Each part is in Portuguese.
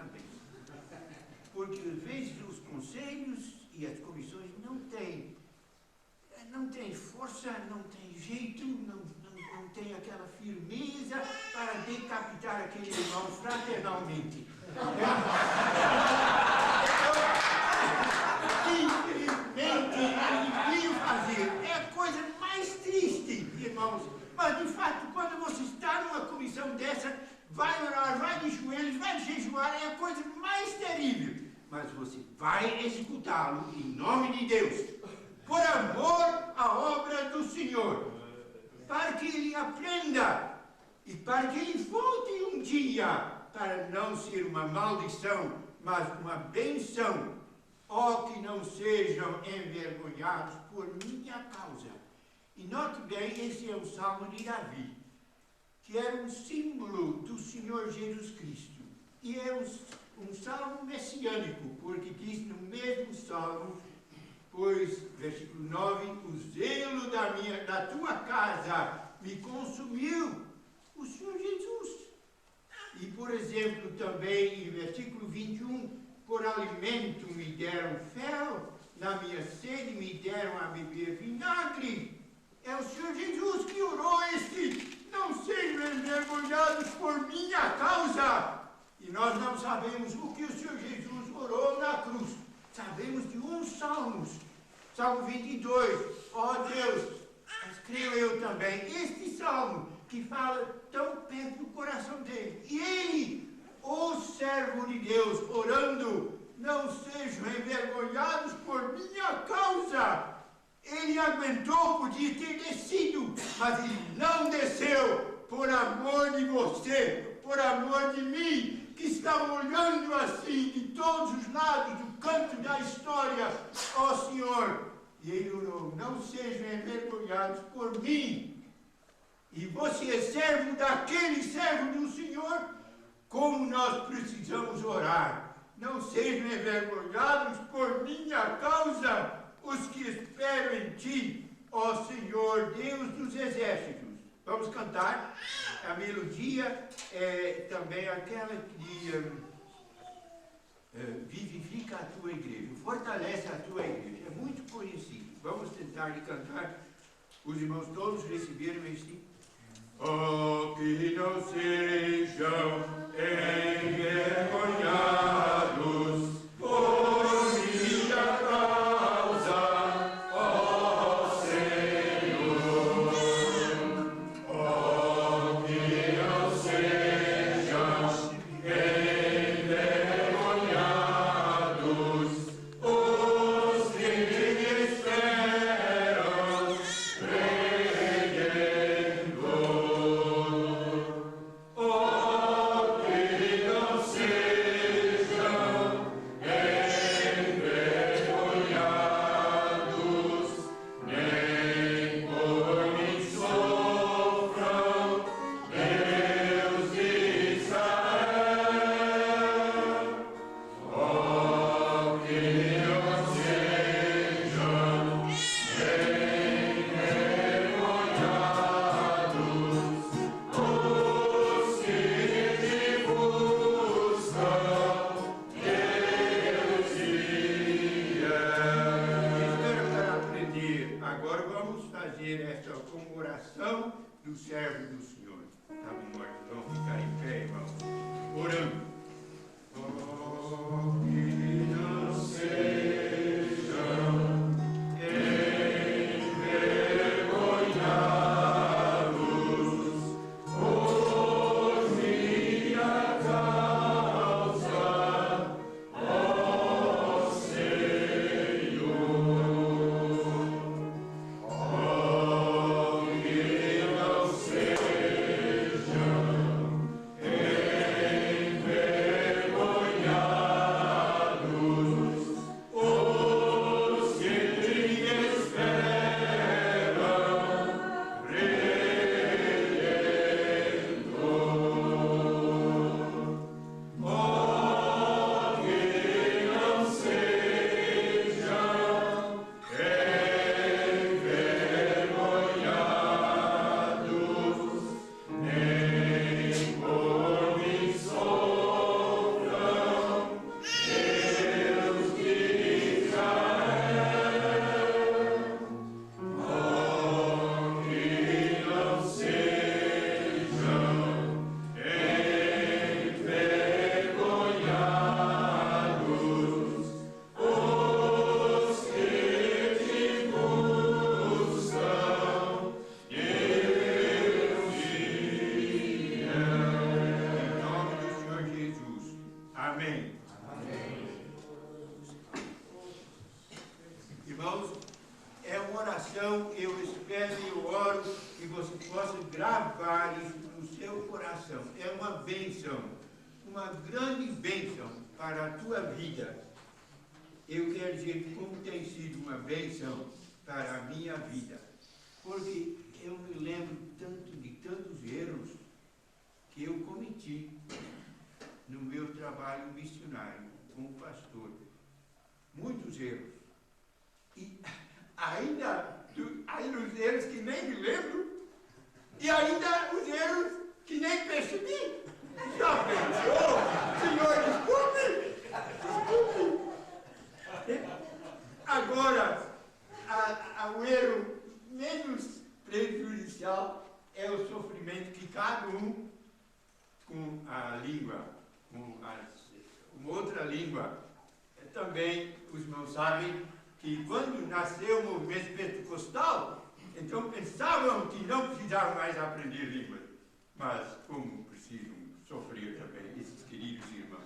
parabéns. Porque às vezes os conselhos e as comissões não têm força, não tem jeito, não tem aquela firmeza para decapitar aquele irmão fraternalmente. Infelizmente, eles deviam fazer. É a coisa mais triste, irmãos. Mas, de fato, quando você está numa comissão dessa, vai orar, vai de joelhos, vai jejuar, é a coisa mais terrível. Mas você vai executá-lo em nome de Deus, por amor à obra do Senhor, para que ele aprenda e para que ele volte um dia, para não ser uma maldição, mas uma benção. Ó, que não sejam envergonhados por minha causa. E note bem, esse é o Salmo de Davi, que era um símbolo do Senhor Jesus Cristo. E é um salmo messiânico, porque diz no mesmo salmo, pois, versículo 9, o zelo da tua casa me consumiu, o Senhor Jesus. E, por exemplo, também em versículo 21, por alimento me deram fel, na minha sede me deram a beber vinagre. É o Senhor Jesus que orou não sejam envergonhados por minha causa. E nós não sabemos o que o Senhor Jesus orou na cruz. Sabemos de um Salmo 22. Ó Deus, mas creio eu também, este Salmo que fala tão perto do coração dele. E ele, o servo de Deus, orando, não sejam envergonhados por minha causa. Ele aguentou, podia ter descido, mas ele não desceu por amor de você, por amor de mim, que está olhando assim de todos os lados do canto da história, ó Senhor. E ele orou, não sejam envergonhados por mim. E você é servo daquele servo do Senhor, como nós precisamos orar. Não sejam envergonhados por minha causa, os que esperam em ti, ó Senhor, Deus dos exércitos. Vamos cantar. A melodia é também aquela que vivifica a tua igreja, fortalece a tua igreja. É muito conhecido. Vamos tentar cantar. Os irmãos todos receberam este. Oh, que não sejam envergonhados por minha causa, ó Senhor. Oh, que não sejam envergonhados os que me esperam crendo. Oh, que não sejam envergonhados, nem por mim sofram, Deus de Israel. Oh, que não sejam envergonhados os que te buscam, Deus fiel. Espero para aprender. Agora vamos fazer essa comemoração do servo do Senhor. Tá bom, vamos ficar em pé, irmão. Orando. Oh, que não sejam envergonhados por minha causa, ó Senhor. Oh, que não sejam amém? Amém. Irmãos, é uma oração, eu espero e eu oro que você possa gravar isso no seu coração. É uma bênção, uma grande bênção para a tua vida. Eu quero dizer como tem sido uma bênção para a minha vida. Porque eu me lembro de tantos erros que eu cometi no meu trabalho missionário como pastor. Muitos erros. E ainda os erros que nem me lembro, e ainda os erros que nem percebi. Já pensou? Senhor, desculpe! Agora, o erro menos prejudicial é o sofrimento que cada um com a língua, uma outra língua. Também os irmãos sabem que quando nasceu o movimento pentecostal, então pensavam que não precisavam mais aprender línguas, mas como precisam sofrer também esses queridos irmãos.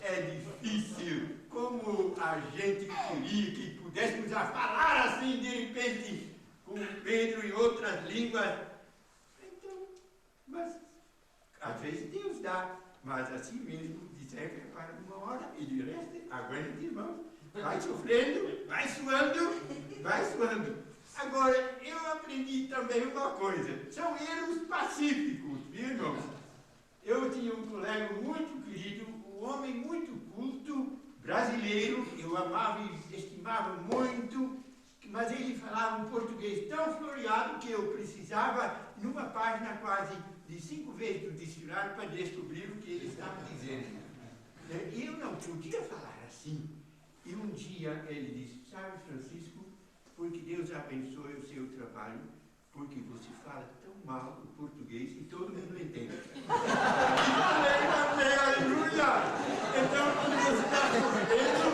É difícil, como a gente queria que pudéssemos falar assim de repente, como Pedro em outras línguas. Então, mas às vezes Deus dá, mas assim mesmo serve para uma hora e de resto, aguenta, irmão. Vai sofrendo, vai suando, vai suando. Agora, eu aprendi também uma coisa, são erros pacíficos, viu, irmãos? Eu tinha um colega muito querido, um homem muito culto, brasileiro, eu amava e estimava muito, mas ele falava um português tão floreado que eu precisava, numa página quase de 5 vezes do dicionário, para descobrir o que ele estava dizendo. Eu não podia falar assim. E um dia ele disse, sabe, Francisco, porque Deus abençoe o seu trabalho, porque você fala tão mal o português e todo mundo entende. Amém, aleluia! Então, quando você está sofrendo,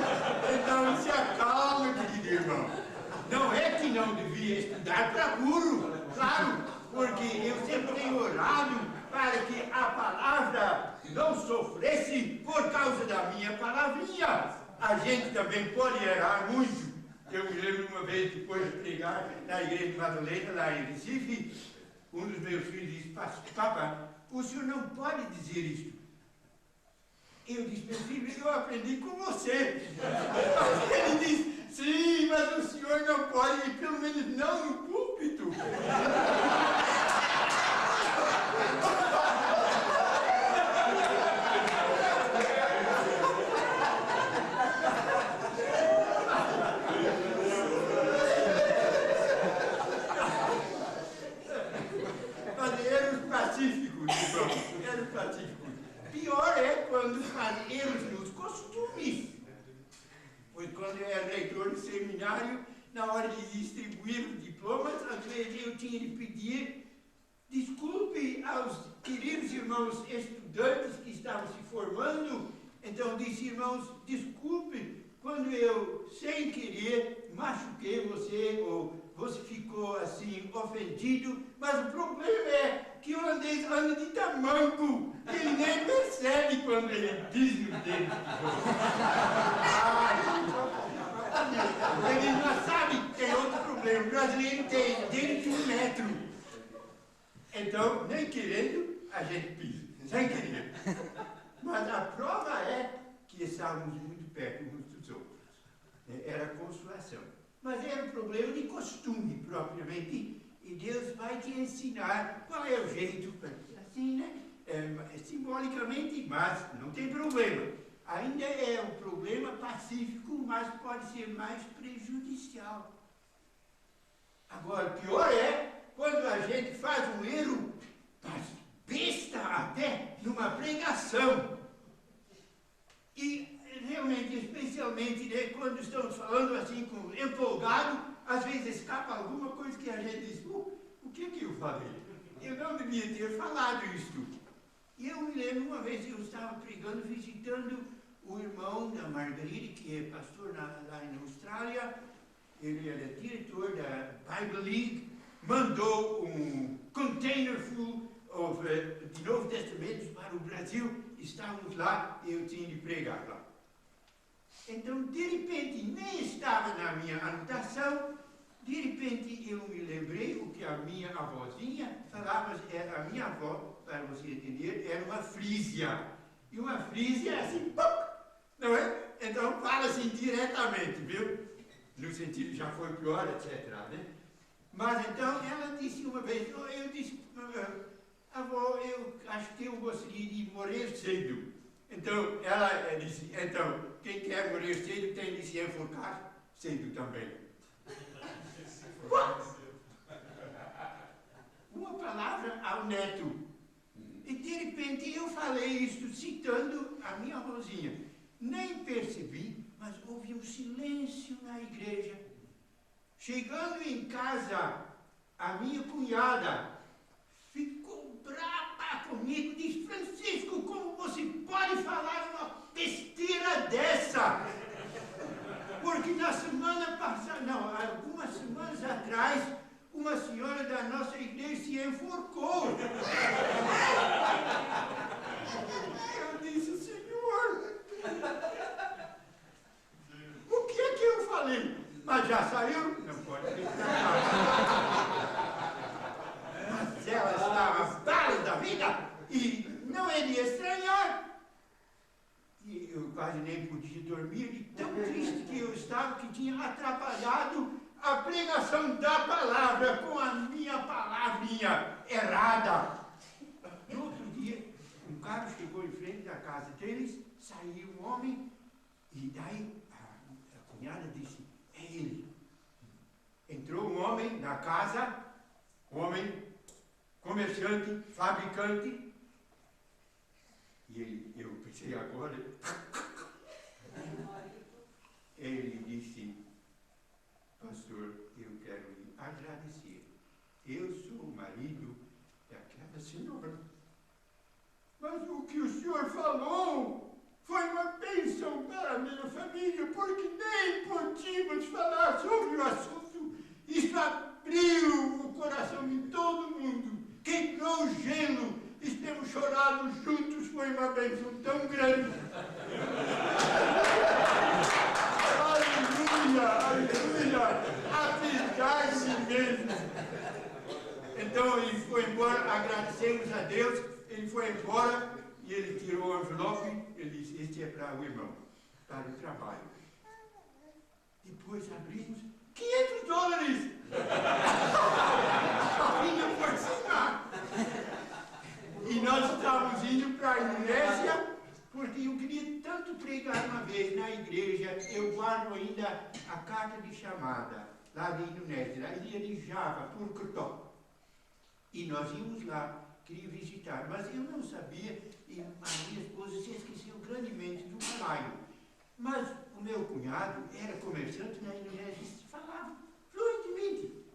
então se acalma, querido irmão. Não é que não devia estudar para burro, claro, porque eu sempre tenho orado para que a palavra não sofresse por causa da minha palavrinha. A gente também pode errar muito. Eu me lembro uma vez, depois de pregar na igreja de Madalena, lá em Recife, um dos meus filhos disse, Papa, o senhor não pode dizer isto. Eu disse, meu filho, eu aprendi com você. Ele disse, sim, mas o senhor não pode, pelo menos não no púlpito. Pior é quando faz erros nos costumes. Pois quando eu era leitor de seminário, na hora de distribuir os diplomas, às vezes eu tinha de pedir desculpe aos queridos irmãos estudantes que estavam se formando. Então disse, irmãos, desculpe quando eu, sem querer, machuquei você ou você ficou assim, ofendido, mas o problema é que o holandês anda de tamanco, ele nem percebe quando ele diz nos dedos. Ele não sabe que tem outro problema, o brasileiro tem dele de 1 metro. Então, nem querendo, a gente pisa, sem querer. Mas a prova é que estávamos muito perto uns dos outros. Era consolação. Mas era um problema de costume, propriamente, e Deus vai te ensinar qual é o jeito, assim, né? Simbolicamente, mas não tem problema. Ainda é um problema pacífico, mas pode ser mais prejudicial. Agora, pior é quando a gente faz um erro, besta até, numa pregação. E realmente, especialmente, né, quando estamos falando assim, empolgado, às vezes escapa alguma coisa que a gente diz, o que eu falei? Eu não devia ter falado isto. E eu me lembro uma vez que eu estava pregando, visitando o irmão da Margarida, que é pastor lá na Austrália. Ele era diretor da Bible League, mandou um container full de Novo Testamento para o Brasil, estávamos lá e eu tinha de pregar lá. Então, de repente, nem estava na minha anotação, de repente eu me lembrei o que a minha avózinha falava, a minha avó, para você entender, era uma frísia. E uma frísia é assim, pop, não é? Então fala assim diretamente, viu? No sentido já foi pior, etc. Né? Mas então ela disse uma vez, eu disse, avó, eu acho que eu gostaria de morrer cedo. Então ela disse, então, quem quer morrer cedo tem de se enforcar cedo também. Uma palavra ao neto. E de repente eu falei isto citando a minha avózinha. Nem percebi, mas houve um silêncio na igreja. Chegando em casa, a minha cunhada ficou brava comigo, disse, Francisco, como você pode falar uma besteira dessa? Porque na semana passada, não, algumas semanas atrás, uma senhora da nossa igreja se enforcou. Eu disse, Senhor, o que é que eu falei? Mas já saiu? Não pode ter. Mas ela estava bala da vida e não é de estranhar. E eu quase nem podia dormir, de tão triste que eu estava, que tinha atrapalhado a pregação da palavra com a minha palavrinha errada. No outro dia, um carro chegou em frente da casa deles, saiu um homem, e daí a cunhada disse, é ele. Entrou um homem na casa, homem, comerciante, fabricante, e eu pensei agora, ele disse, pastor, eu quero lhe agradecer. Eu sou o marido daquela senhora. Mas o que o senhor falou foi uma bênção para a minha família, porque nem podíamos falar sobre o assunto. Isso abriu o coração de todo mundo, quebrou o gelo. E temos chorado juntos, foi uma bênção tão grande. Aleluia, aleluia, apesar de si mesmo. Então ele foi embora, agradecemos a Deus, ele foi embora e ele tirou o envelope, ele disse, este é para o irmão, para o trabalho. Depois abrimos, $500! Vinha por cima! E nós estávamos indo para a Indonésia, porque eu queria tanto pregar uma vez na igreja, eu guardo ainda a carta de chamada, lá da Indonésia, da ilha de Java, Purwokerto. E nós íamos lá, queria visitar, mas eu não sabia, e a minha esposa se esqueceu grandemente do malaio. Mas o meu cunhado era comerciante na Indonésia e falava fluentemente.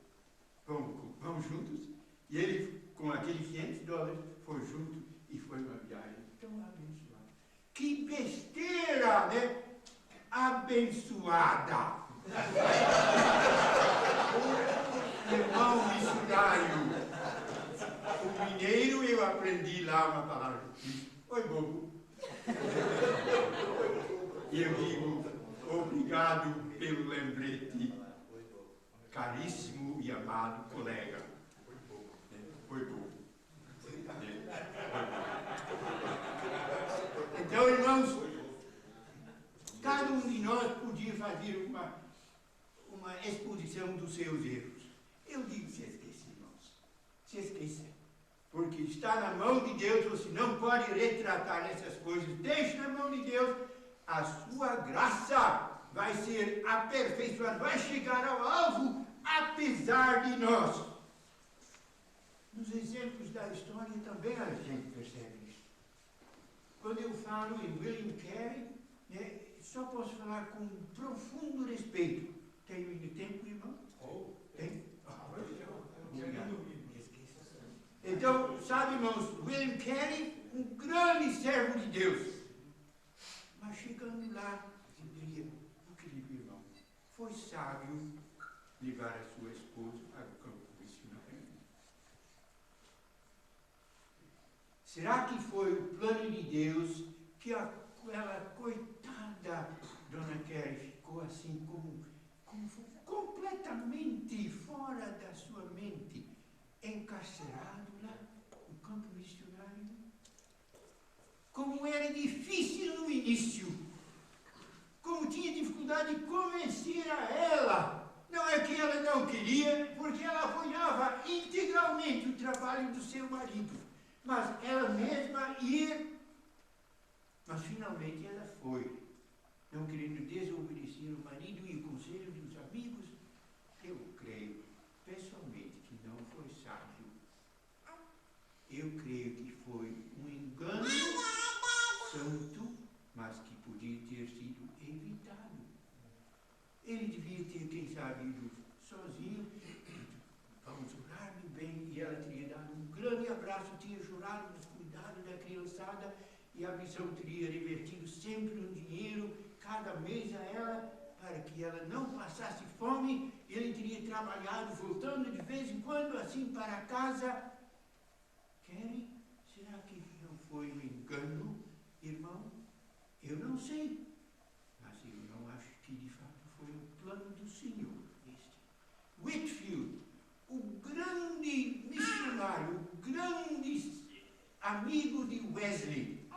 Vamos juntos? E ele, com aqueles $500, foi junto e foi uma viagem tão abençoada. Que besteira, né? Abençoada. Irmão missionário. O mineiro, eu aprendi lá uma palavra. Oi, bobo. E eu digo, obrigado pelo lembrete, caríssimo e amado colega. Foi bom. Então, irmãos, cada um de nós podia fazer uma exposição dos seus erros. Eu digo, se esqueça, irmãos. Se esqueça. Porque está na mão de Deus, você não pode retratar essas coisas. Deixe na mão de Deus, a sua graça vai ser aperfeiçoada, vai chegar ao alvo, apesar de nós. Nos exemplos da história também a gente percebe isso. Quando eu falo em William Carey, né, só posso falar com profundo respeito. Tem ainda tempo, irmão? Tem? Então, sabe, irmãos, William Carey, um grande servo de Deus. Mas chegando lá, eu diria, meu querido irmão, foi sábio levar a sua esposa para o campo missionário. Será que foi o plano de Deus que aquela coitada Dona Carey ficou assim como completamente fora da sua mente, encarcerado lá no campo missionário? Como era difícil no início, como tinha dificuldade de convencer a ela. Não é que ela não queria, porque ela apoiava integralmente o trabalho do seu marido, mas ela mesma ia. Mas finalmente ela foi, não querendo desobedecer o marido e o conselho dos amigos. Eu creio, pessoalmente, que não foi sábio. Eu creio que foi um engano santo, mas que podia ter sido evitado. Ele devia ter, quem sabe, ido sozinho. Vamos orar bem. E ela teria dado um grande abraço, tinha chorado nos cuidados da criançada, e a missão teria revertido sempre um dinheiro, cada mês a ela, para que ela não passasse fome. Ele teria trabalhado, voltando de vez em quando assim para casa. Carey, será que não foi um engano, irmão? Eu não sei, mas eu não acho que de fato foi o plano do Senhor este. Whitefield, o grande missionário, o grande amigo de Wesley,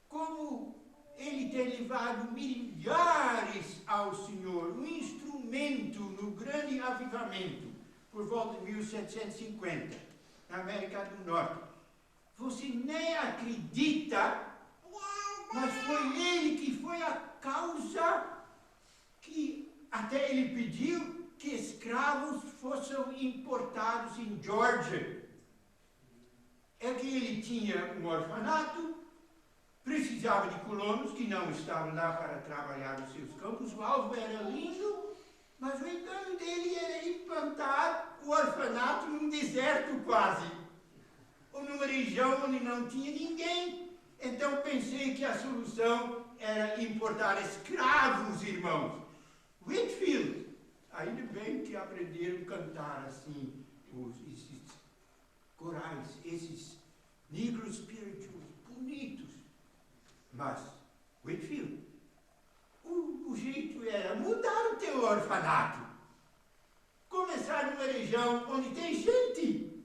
como ele tem levado milhares ao Senhor, um instrumento no grande avivamento, por volta de 1750, na América do Norte. Você nem acredita, mas foi ele que foi a causa que até ele pediu que escravos fossem importados em Geórgia. É que ele tinha um orfanato, precisava de colonos que não estavam lá para trabalhar nos seus campos. O alvo era lindo, mas o engano dele era implantar o orfanato num deserto quase, ou numa região onde não tinha ninguém. Então pensei que a solução era importar escravos, irmãos. Whitefield, ainda bem que aprenderam a cantar assim, esses corais, esses negro spirituals bonitos. Mas, Whitefield, o jeito era mudar o teu orfanato. Começar numa região onde tem gente.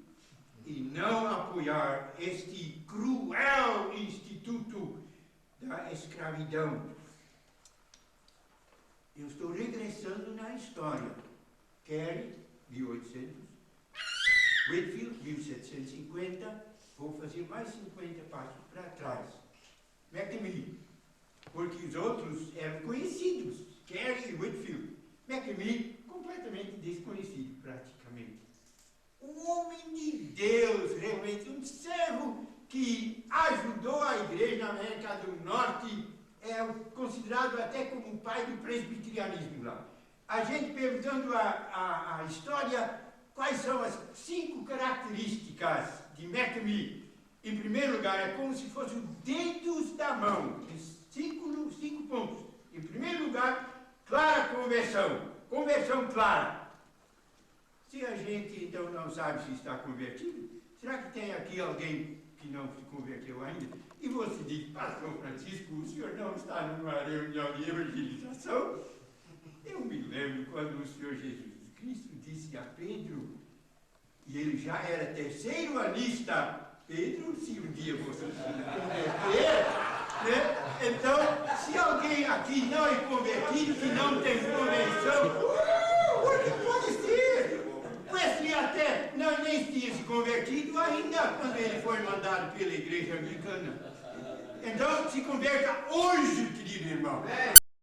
E não apoiar este cruel instituto da escravidão. Eu estou regressando na história. Carey, 1800. Whitefield, 1750. Vou fazer mais 50 passos para trás. McNamee, porque os outros eram conhecidos, Carey e Whitefield. McNamee, completamente desconhecido, praticamente. Um homem de Deus, realmente, um servo que ajudou a igreja na América do Norte, é considerado até como o pai do presbiterianismo lá. A gente perguntando a história, quais são as 5 características de McNamee. Em primeiro lugar, é como se fossem os dedos da mão. 5 pontos. Em primeiro lugar, clara conversão. Conversão clara. Se a gente então não sabe se está convertido, será que tem aqui alguém que não se converteu ainda? E você diz, Pastor Francisco, o senhor não está numa reunião de evangelização? Eu me lembro quando o Senhor Jesus Cristo disse a Pedro, e ele já era terceiro anista, Pedro, se um dia você se converter, né? Então, se alguém aqui não é convertido, que não tem conversão, porque pode ser. Wesley até não nem tinha se convertido ainda quando ele foi mandado pela igreja anglicana. Então, se converta hoje, querido irmão.